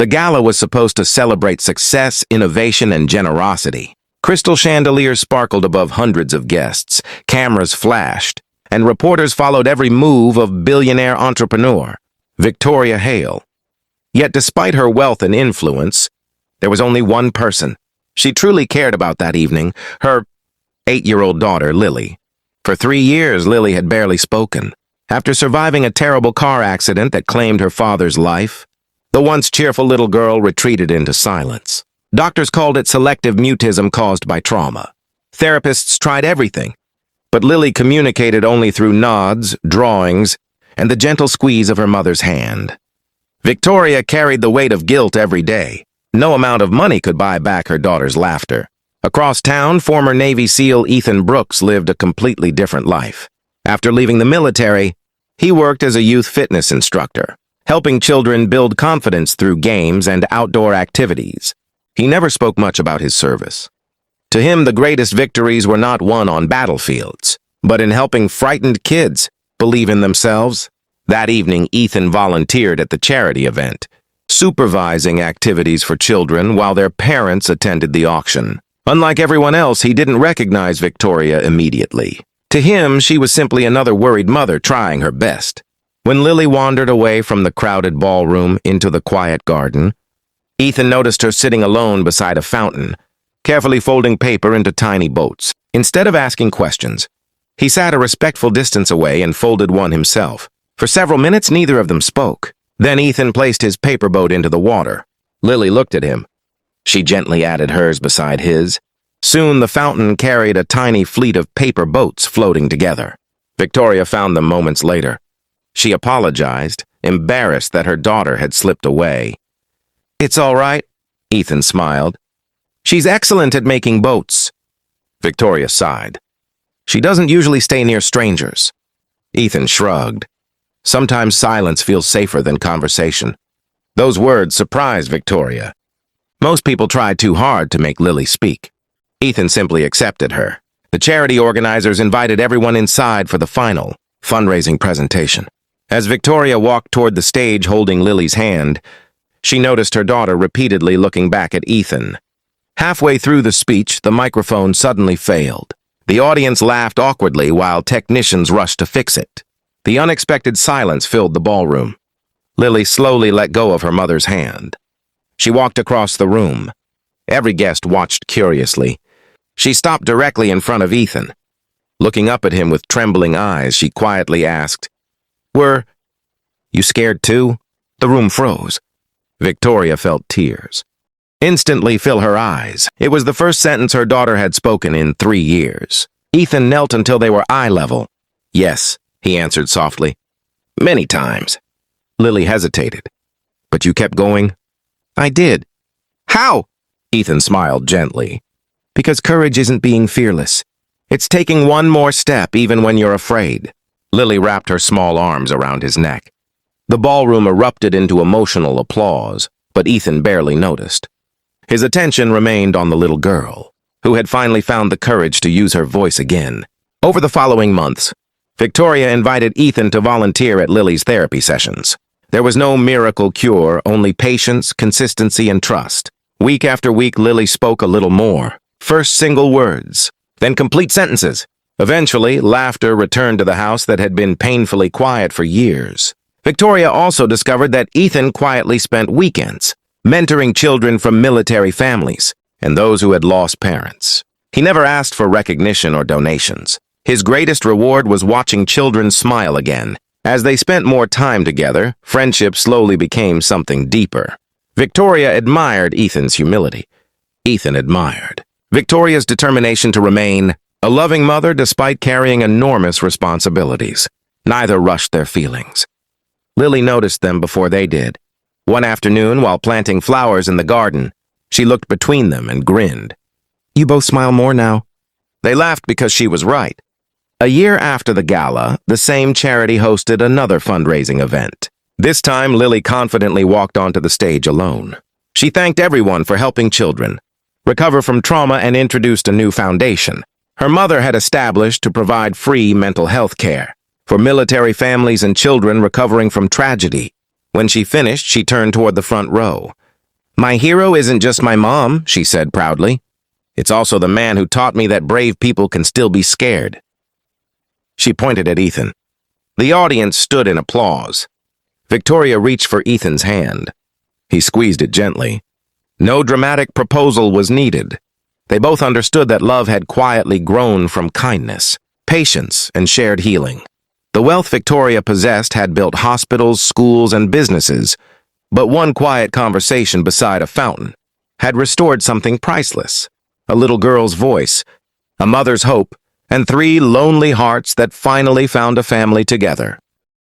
The gala was supposed to celebrate success, innovation, and generosity. Crystal chandeliers sparkled above hundreds of guests, cameras flashed, and reporters followed every move of billionaire entrepreneur, Victoria Hale. Yet despite her wealth and influence, there was only one person she truly cared about that evening, her 8-year-old daughter, Lily. For 3 years, Lily had barely spoken. After surviving a terrible car accident that claimed her father's life, the once cheerful little girl retreated into silence. Doctors called it selective mutism caused by trauma. Therapists tried everything, but Lily communicated only through nods, drawings, and the gentle squeeze of her mother's hand. Victoria carried the weight of guilt every day. No amount of money could buy back her daughter's laughter. Across town, former Navy SEAL Ethan Brooks lived a completely different life. After leaving the military, he worked as a youth fitness instructor, helping children build confidence through games and outdoor activities. He never spoke much about his service. To him, the greatest victories were not won on battlefields, but in helping frightened kids believe in themselves. That evening, Ethan volunteered at the charity event, supervising activities for children while their parents attended the auction. Unlike everyone else, he didn't recognize Victoria immediately. To him, she was simply another worried mother trying her best. When Lily wandered away from the crowded ballroom into the quiet garden, Ethan noticed her sitting alone beside a fountain, carefully folding paper into tiny boats. Instead of asking questions, he sat a respectful distance away and folded one himself. For several minutes, neither of them spoke. Then Ethan placed his paper boat into the water. Lily looked at him. She gently added hers beside his. Soon the fountain carried a tiny fleet of paper boats floating together. Victoria found them moments later. She apologized, embarrassed that her daughter had slipped away. "It's all right," Ethan smiled. "She's excellent at making boats." Victoria sighed. "She doesn't usually stay near strangers." Ethan shrugged. Sometimes silence feels safer than conversation. Those words surprised Victoria. Most people tried too hard to make Lily speak. Ethan simply accepted her. The charity organizers invited everyone inside for the final fundraising presentation. As Victoria walked toward the stage holding Lily's hand, she noticed her daughter repeatedly looking back at Ethan. Halfway through the speech, the microphone suddenly failed. The audience laughed awkwardly while technicians rushed to fix it. The unexpected silence filled the ballroom. Lily slowly let go of her mother's hand. She walked across the room. Every guest watched curiously. She stopped directly in front of Ethan. Looking up at him with trembling eyes, she quietly asked, "Were you scared too?" The room froze. Victoria felt tears instantly fill her eyes. It was the first sentence her daughter had spoken in 3 years. Ethan knelt until they were eye level. "Yes," he answered softly. "Many times." Lily hesitated. "But you kept going?" "I did." "How?" Ethan smiled gently. "Because courage isn't being fearless. It's taking one more step even when you're afraid." Lily wrapped her small arms around his neck. The ballroom erupted into emotional applause, but Ethan barely noticed. His attention remained on the little girl, who had finally found the courage to use her voice again. Over the following months, Victoria invited Ethan to volunteer at Lily's therapy sessions. There was no miracle cure, only patience, consistency, and trust. Week after week, Lily spoke a little more. First single words, then complete sentences. Eventually, laughter returned to the house that had been painfully quiet for years. Victoria also discovered that Ethan quietly spent weekends mentoring children from military families and those who had lost parents. He never asked for recognition or donations. His greatest reward was watching children smile again. As they spent more time together, friendship slowly became something deeper. Victoria admired Ethan's humility. Ethan admired Victoria's determination to remain a loving mother despite carrying enormous responsibilities. Neither rushed their feelings. Lily noticed them before they did. One afternoon, while planting flowers in the garden, she looked between them and grinned. "You both smile more now." They laughed because she was right. A year after the gala, the same charity hosted another fundraising event. This time, Lily confidently walked onto the stage alone. She thanked everyone for helping children recover from trauma and introduced a new foundation her mother had established to provide free mental health care for military families and children recovering from tragedy. When she finished, she turned toward the front row. My hero isn't just my mom, she said proudly. It's also the man who taught me that brave people can still be scared. She pointed at Ethan. The audience stood in applause. Victoria reached for Ethan's hand. He squeezed it gently. No dramatic proposal was needed. They both understood that love had quietly grown from kindness, patience, and shared healing. The wealth Victoria possessed had built hospitals, schools, and businesses, but one quiet conversation beside a fountain had restored something priceless: a little girl's voice, a mother's hope, and 3 lonely hearts that finally found a family together.